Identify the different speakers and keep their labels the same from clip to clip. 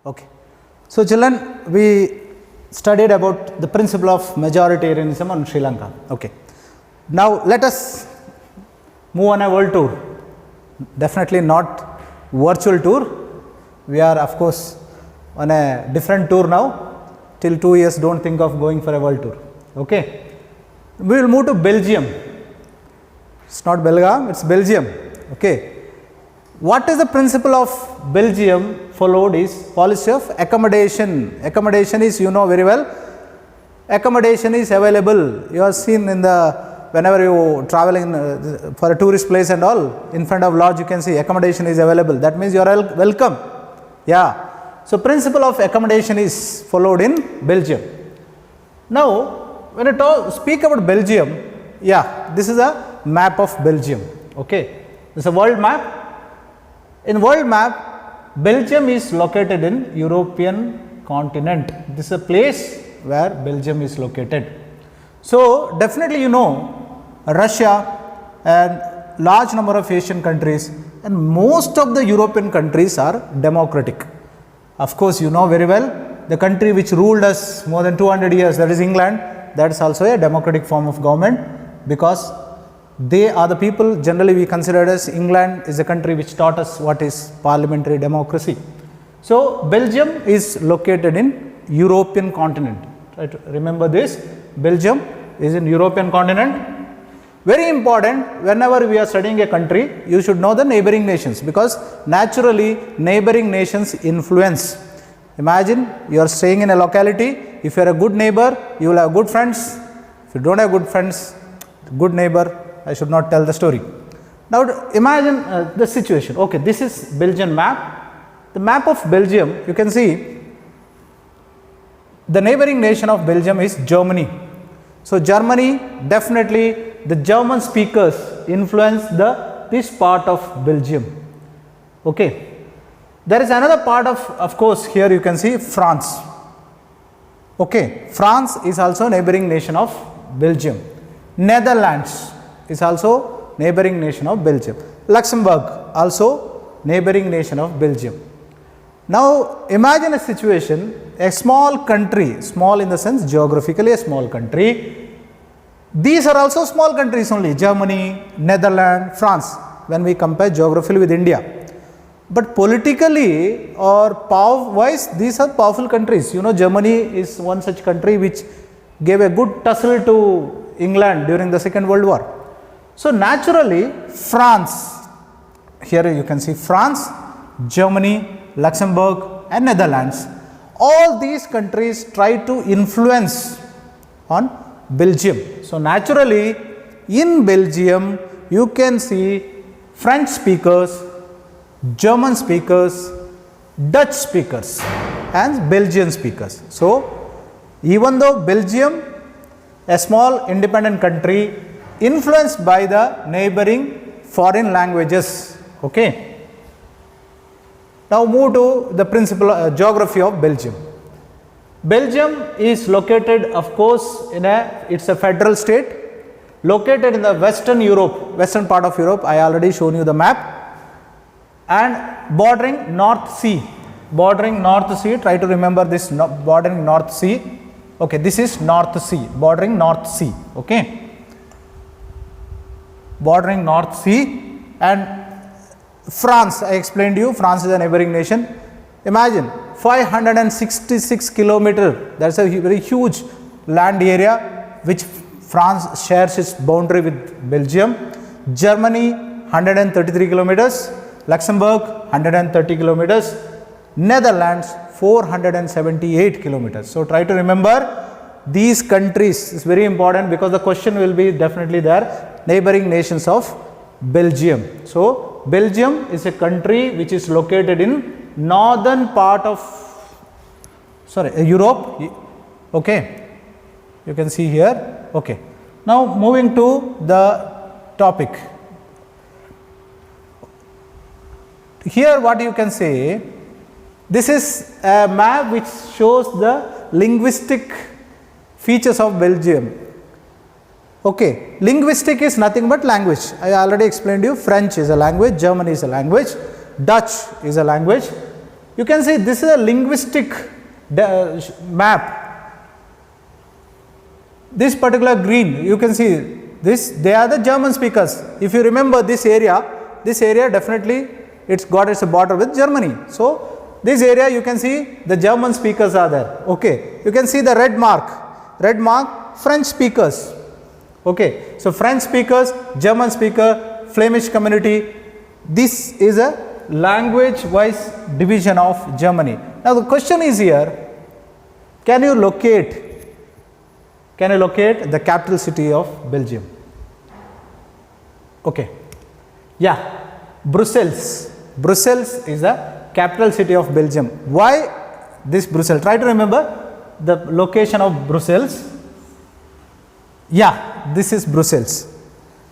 Speaker 1: Okay. So, children, we studied about the principle of majoritarianism on Sri Lanka. Okay. Now, let us move on a world tour. Definitely not virtual tour. We are of course on a different tour now. Till 2 years, don't think of going for a world tour. Okay. We will move to Belgium. It's not Belgium, it's Belgium. Okay. What is the principle of Belgium followed is policy of accommodation. Accommodation is, you know very well, accommodation is available. You have seen in the, whenever you travel in for a tourist place and all, in front of lodge you can see accommodation is available. That means you are welcome. Yeah. So, principle of accommodation is followed in Belgium. Now, when I speak about Belgium, yeah, this is a map of Belgium. Okay. This is a world map. In world map, Belgium is located in European continent. This is a place where Belgium is located. So, definitely you know Russia and large number of Asian countries and most of the European countries are democratic. Of course, you know very well the country which ruled us more than 200 years, that is England, that is also a democratic form of government, because they are the people generally we consider as England is a country which taught us what is parliamentary democracy. So, Belgium is located in European continent. Try to remember this, Belgium is in European continent. Very important, whenever we are studying a country, you should know the neighboring nations, because naturally neighboring nations influence. Imagine you are staying in a locality, if you are a good neighbor, you will have good friends. If you don't have good friends, good neighbor, I should not tell the story. Now, imagine the situation. Okay, this is Belgian map. The map of Belgium, you can see the neighboring nation of Belgium is Germany. So, Germany, definitely the German speakers influence this part of Belgium. Okay. There is another part of course, here you can see France. Okay. France is also neighboring nation of Belgium. Netherlands is also neighboring nation of Belgium. Luxembourg also neighboring nation of Belgium. Now, imagine a situation, a small country, small in the sense geographically a small country. These are also small countries only, Germany, Netherlands, France, when we compare geographically with India. But politically or power wise, these are powerful countries. You know, Germany is one such country which gave a good tussle to England during the Second World War. So, naturally France, here you can see France, Germany, Luxembourg and Netherlands, all these countries try to influence on Belgium. So, naturally in Belgium you can see French speakers, German speakers, Dutch speakers and Belgian speakers. So, even though Belgium, a small independent country, influenced by the neighboring foreign languages. Okay. Now, move to the principal geography of Belgium. Belgium is located, of course, it's a federal state located in the western Europe, western part of Europe. I already shown you the map, and bordering North Sea. Bordering North Sea, try to remember this, bordering North Sea. Okay, this is North Sea, bordering North Sea. Okay, bordering North Sea. And France, I explained to you, France is a neighboring nation. Imagine 566 kilometer, that is a very huge land area which France shares its boundary with Belgium. Germany 133 kilometers, Luxembourg 130 kilometers, Netherlands 478 kilometers. So, try to remember these countries, is very important because the question will be definitely there, neighboring nations of Belgium. So, Belgium is a country which is located in northern part of Europe. Okay, you can see here. Okay. Now, moving to the topic. Here what you can say, this is a map which shows the linguistic features of Belgium. Okay, linguistic is nothing but language. I already explained to you, French is a language, German is a language, Dutch is a language, You can see this is a linguistic map. This particular green, you can see this, they are the German speakers. If you remember this area definitely it's got its border with Germany. So this area you can see the German speakers are there. Okay, you can see the red mark French speakers. Okay, so French speakers, German speaker, Flemish community. This is a language wise division of Germany. Now the question is here, can you locate the capital city of Belgium? Okay, yeah, Brussels is the capital city of Belgium. Why this Brussels? Try to remember the location of Brussels. Yeah, this is Brussels.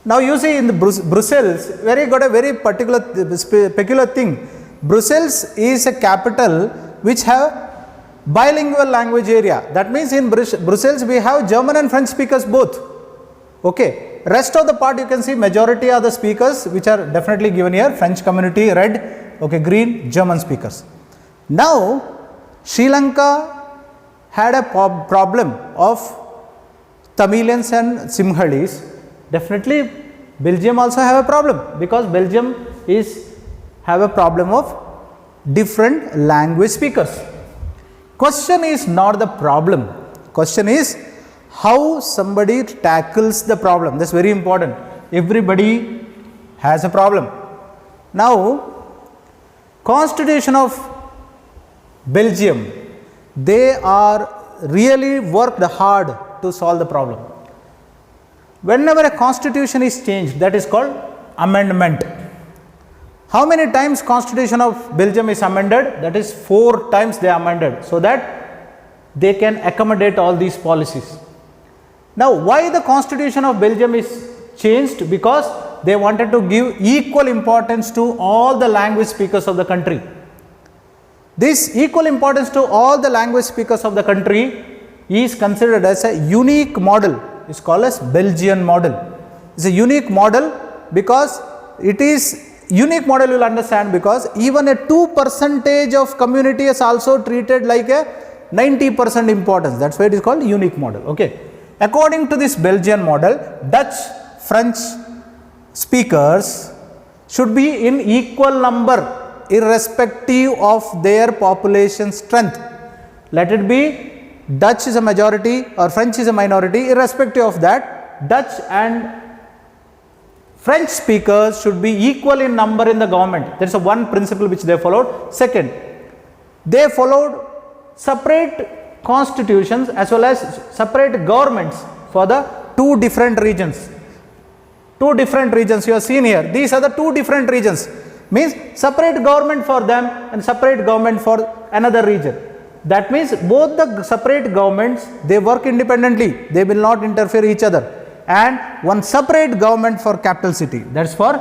Speaker 1: Now you see in the Brussels, got a very peculiar thing. Brussels is a capital which have bilingual language area. That means in Brussels we have German and French speakers both. Okay, rest of the part you can see majority are the speakers which are definitely given here. French community red, okay, green, German speakers. Now Sri Lanka had a problem of Tamilians and Sinhalese. Definitely Belgium also have a problem, because Belgium have a problem of different language speakers. Question is not the problem. Question is how somebody tackles the problem. That's very important. Everybody has a problem. Now, Constitution of Belgium, they are really worked hard to solve the problem. Whenever a constitution is changed, that is called amendment. How many times Constitution of Belgium is amended? That is 4 times they amended, so that they can accommodate all these policies. Now why the Constitution of Belgium is changed? Because they wanted to give equal importance to all the language speakers of the country. This equal importance to all the language speakers of the country is considered as a unique model. It's called as Belgian model. It's a unique model because it is unique model, you will understand, because even a 2% of community is also treated like a 90% importance. That's why it is called unique model. Okay. According to this Belgian model, Dutch, French speakers should be in equal number irrespective of their population strength. Let it be Dutch is a majority or French is a minority, irrespective of that, Dutch and French speakers should be equal in number in the government. There is a one principle which they followed. Second, they followed separate constitutions as well as separate governments for the 2 different regions. 2 different regions you have seen here. These are the 2 different regions. Means separate government for them and separate government for another region. That means both the separate governments, they work independently. They will not interfere each other. And one separate government for capital city. That's for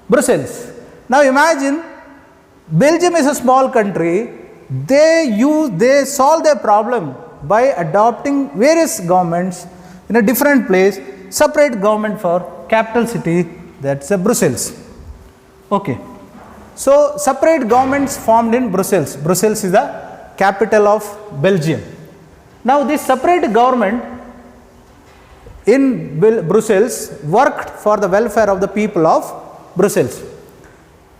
Speaker 1: Brussels. Now imagine Belgium is a small country. They solve their problem by adopting various governments in a different place. Separate government for capital city. That's Brussels. Okay. So separate governments formed in Brussels. Brussels is the capital of Belgium. Now this separate government in Brussels worked for the welfare of the people of Brussels.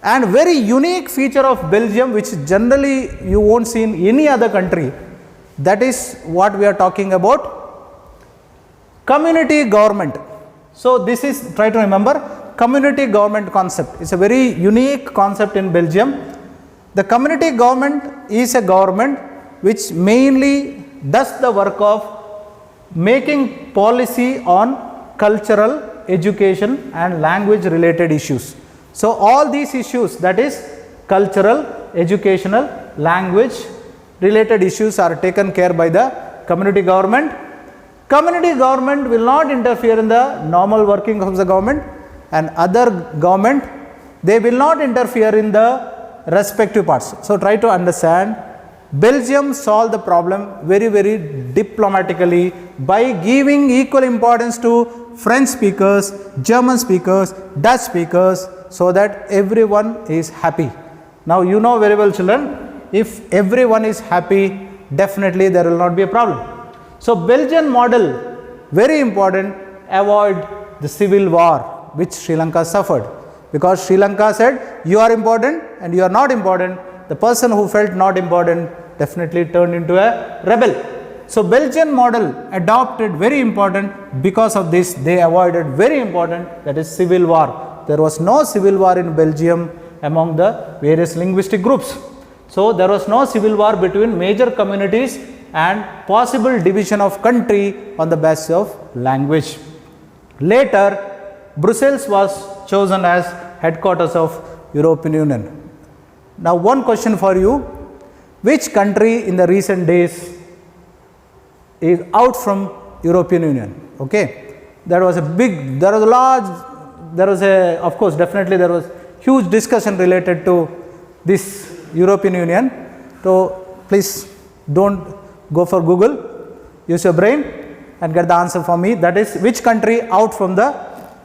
Speaker 1: And very unique feature of Belgium, which generally you won't see in any other country, that is what we are talking about, community government. So this is, try to remember, community government concept. It's a very unique concept in Belgium. The community government is a government which mainly does the work of making policy on cultural, education and language related issues. So all these issues, that is cultural, educational, language related issues, are taken care by the community government. Community government will not interfere in the normal working of the government, and other government, they will not interfere in the respective parts. So try to understand, Belgium solved the problem very, very diplomatically by giving equal importance to French speakers, German speakers, Dutch speakers, so that everyone is happy. Now you know very well children, if everyone is happy, definitely there will not be a problem. So Belgian model, very important, avoid the civil war which Sri Lanka suffered, because Sri Lanka said you are important and you are not important. The person who felt not important definitely turned into a rebel. So Belgian model adopted, very important, because of this they avoided, very important, that is civil war. There was no civil war in Belgium among the various linguistic groups. So there was no civil war between major communities and possible division of country on the basis of language. Later, Brussels was chosen as headquarters of European Union. Now one question for you, which country in the recent days is out from European Union? Okay, there was a big, there was a large, there was a, of course definitely there was huge discussion related to this European Union. So please don't go for Google, use your brain and get the answer for me. That is, which country out from the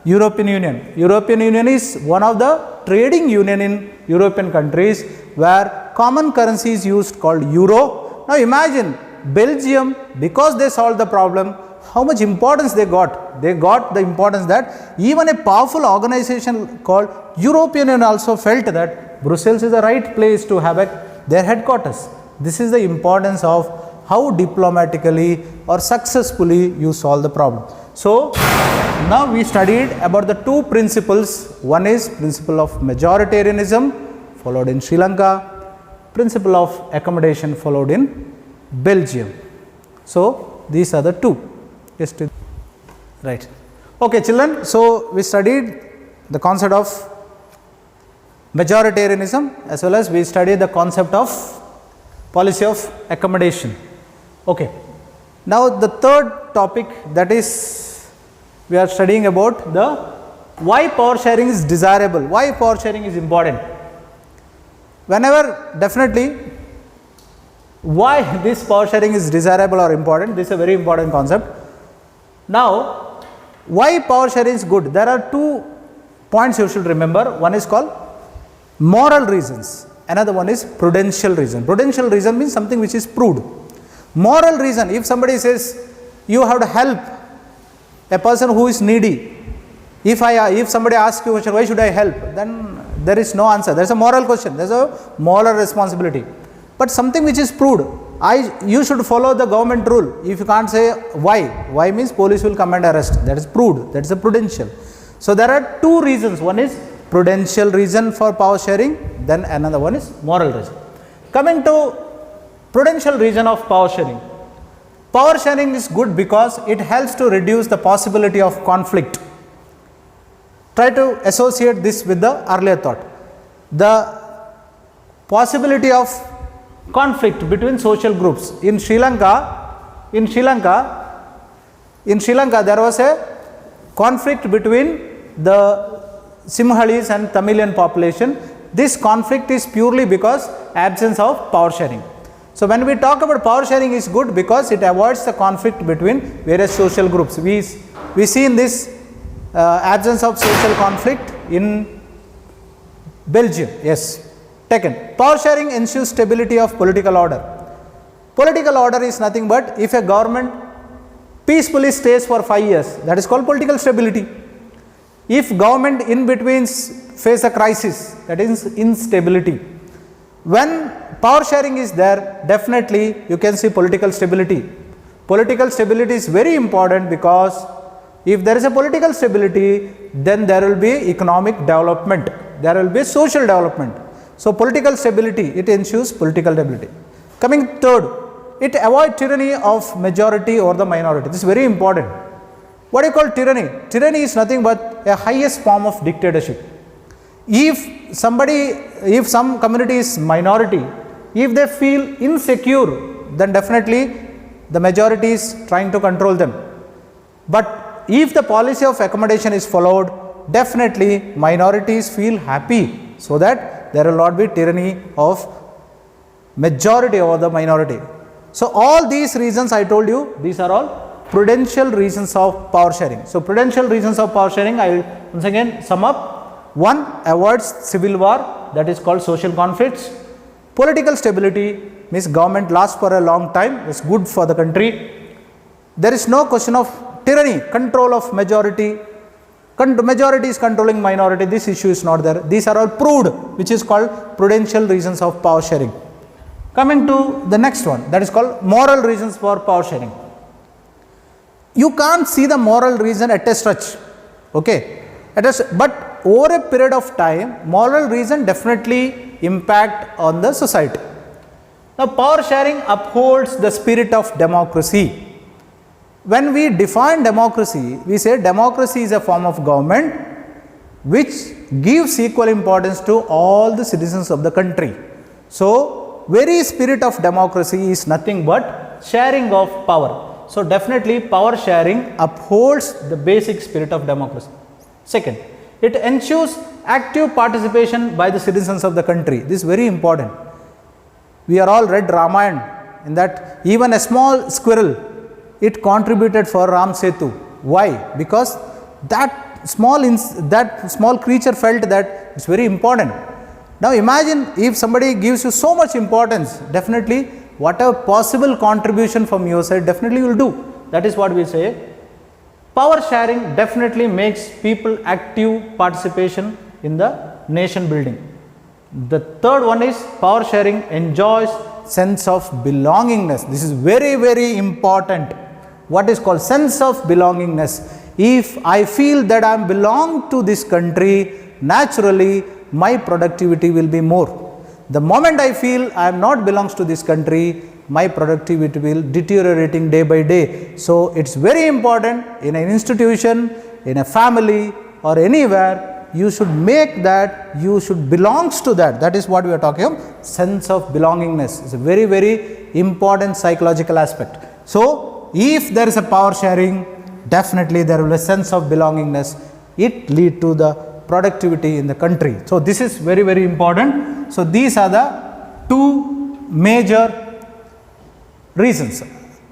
Speaker 1: European Union? European Union is one of the trading union in European countries where common currency is used called euro. Now imagine Belgium, because they solved the problem, how much importance they got. They got the importance that even a powerful organization called European Union also felt that Brussels is the right place to have their headquarters. This is the importance of how diplomatically or successfully you solve the problem. So now we studied about the two principles. One is principle of majoritarianism followed in Sri Lanka, principle of accommodation followed in Belgium. So these are the two. Yes, right. Okay children, so we studied the concept of majoritarianism as well as we studied the concept of policy of accommodation. Okay. Now the third topic, that is we are studying about the why power sharing is desirable, why power sharing is important. Whenever, definitely, why this power sharing is desirable or important, this is a very important concept. Now why power sharing is good, there are 2 points you should remember. One is called moral reasons, another one is prudential reason. Prudential reason means something which is proved. Moral reason, if somebody says you have to help a person who is needy, if somebody asks you why should I help, then there is no answer, there is a moral question, there is a moral responsibility. But something which is proved, you should follow the government rule. If you can't say why means police will come and arrest, that is proved, that is a prudential. So there are 2 reasons, one is prudential reason for power sharing, then another one is moral reason. Coming to prudential reason of power sharing. Power sharing is good because it helps to reduce the possibility of conflict. Try to associate this with the earlier thought. The possibility of conflict between social groups. In Sri Lanka, there was a conflict between the Sinhalese and Tamilian population. This conflict is purely because absence of power sharing. So when we talk about power sharing is good because it avoids the conflict between various social groups. We see in this absence of social conflict in Belgium. Yes. Second, power sharing ensures stability of political order. Political order is nothing but if a government peacefully stays for 5 years, that is called political stability. If government in between face a crisis, that is instability. When power sharing is there, definitely you can see political stability. Political stability is very important because if there is a political stability, then there will be economic development, there will be social development. So political stability, it ensures political stability. Coming third, it avoids tyranny of majority over the minority. This is very important. What do you call tyranny? Tyranny is nothing but a highest form of dictatorship. If some community is minority, if they feel insecure, then definitely the majority is trying to control them. But if the policy of accommodation is followed, definitely minorities feel happy, so that there will not be tyranny of majority over the minority. So all these reasons I told you, these are all prudential reasons of power sharing. So prudential reasons of power sharing, I will once again sum up. 1, avoids civil war. that is called social conflicts. Political stability means government lasts for a long time, it's good for the country. There is no question of tyranny, control of majority. Majority is controlling minority, this issue is not there. These are all proved, which is called prudential reasons of power sharing. Coming to the next one, that is called moral reasons for power sharing. You can't see the moral reason at a stretch, okay? But over a period of time, moral reason definitely impact on the society. Now, power sharing upholds the spirit of democracy. When we define democracy, we say democracy is a form of government which gives equal importance to all the citizens of the country. So, very spirit of democracy is nothing but sharing of power. So, definitely power sharing upholds the basic spirit of democracy. Second, it ensures active participation by the citizens of the country. This is very important. We are all read Ramayana, in that even a small squirrel, it contributed for Ram Setu. Why? Because that small creature felt that it's very important. Now imagine if somebody gives you so much importance, definitely whatever possible contribution from your side, definitely you will do. That is what we say. Power sharing definitely makes people active participation in the nation building. The third one is power sharing enjoys sense of belongingness. This is very, very important. What is called sense of belongingness. If I feel that I belong to this country, naturally my productivity will be more. The moment I feel I am not belongs to this country, my productivity will deteriorating day by day. So, it's very important in an institution, in a family or anywhere, you should make that, you should belongs to that. That is what we are talking about. Sense of belongingness is a very, very important psychological aspect. So, if there is a power sharing, definitely there will be a sense of belongingness. It lead to the productivity in the country. So, this is very, very important. So, these are the two major reasons.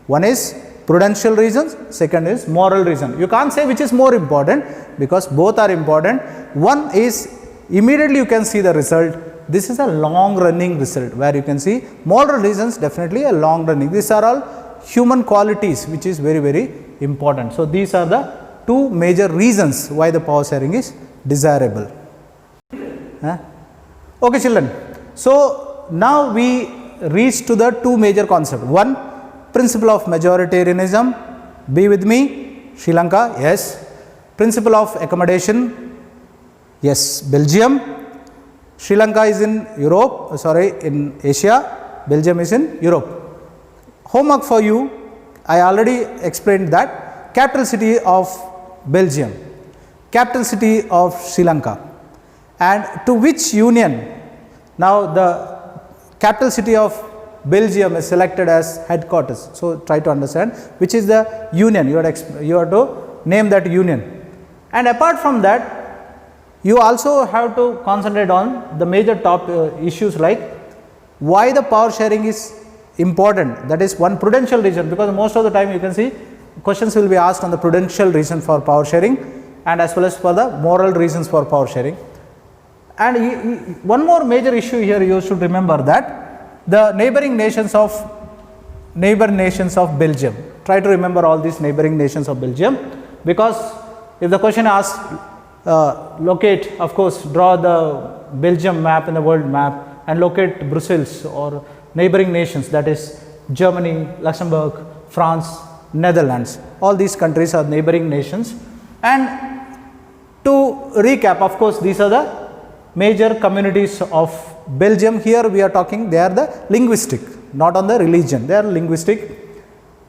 Speaker 1: One is prudential reasons, second is moral reason. You can't say which is more important because both are important. One is immediately you can see the result. This is a long running result where you can see moral reasons, definitely a long running. These are all human qualities which is very, very important. So, these are the two major reasons why the power sharing is desirable. Okay children, so now we reach to the two major concepts. One, principle of majoritarianism, be with me, Sri Lanka, yes. Principle of accommodation, yes, Belgium. Sri Lanka is in Europe, in Asia, Belgium is in Europe. Homework for you, I already explained that. Capital city of Belgium, capital city of Sri Lanka, and to which union. Now the capital city of Belgium is selected as headquarters. So, try to understand which is the union, you have to name that union. And apart from that, you also have to concentrate on the major top issues like why the power sharing is important. That is one prudential reason, because most of the time you can see questions will be asked on the prudential reason for power sharing and as well as for the moral reasons for power sharing. And one more major issue here you should remember, that the neighboring nations of Belgium. Try to remember all these neighboring nations of Belgium, because if the question asks locate, of course draw the Belgium map in the world map and locate Brussels or neighboring nations, that is Germany, Luxembourg, France, Netherlands. All these countries are neighboring nations. And to recap, of course these are the major communities of Belgium. Here we are talking, they are the linguistic, not on the religion, they are linguistic.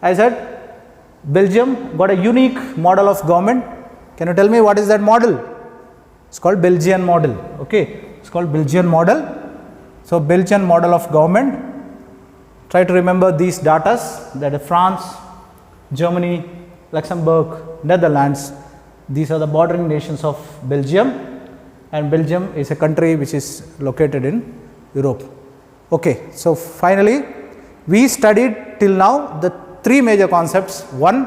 Speaker 1: I said Belgium got a unique model of government. Can you tell me what is that model? It's called Belgian model. Okay, it's called Belgian model. So, Belgian model of government. Try to remember these datas, that is France, Germany, Luxembourg, Netherlands. These are the bordering nations of Belgium, and Belgium is a country which is located in Europe. Okay, so finally we studied till now the three major concepts. One,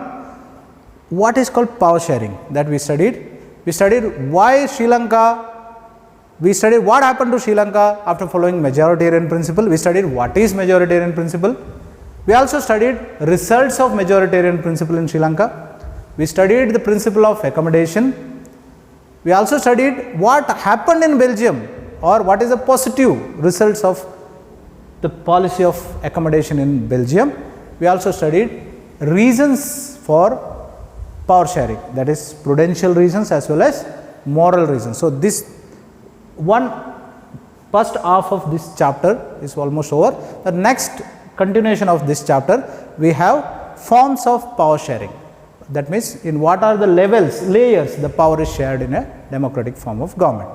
Speaker 1: what is called power sharing, that we studied. We studied why Sri Lanka we studied what happened to Sri Lanka after following majoritarian principle. We studied what is majoritarian principle. We also studied results of majoritarian principle in Sri Lanka. We studied the principle of accommodation. We also studied what happened in Belgium, or what is the positive results of the policy of accommodation in Belgium. We also studied reasons for power sharing, that is prudential reasons as well as moral reasons. So, this first half of this chapter is almost over. The next continuation of this chapter, we have forms of power sharing. That means, in what are the layers the power is shared in a democratic form of government.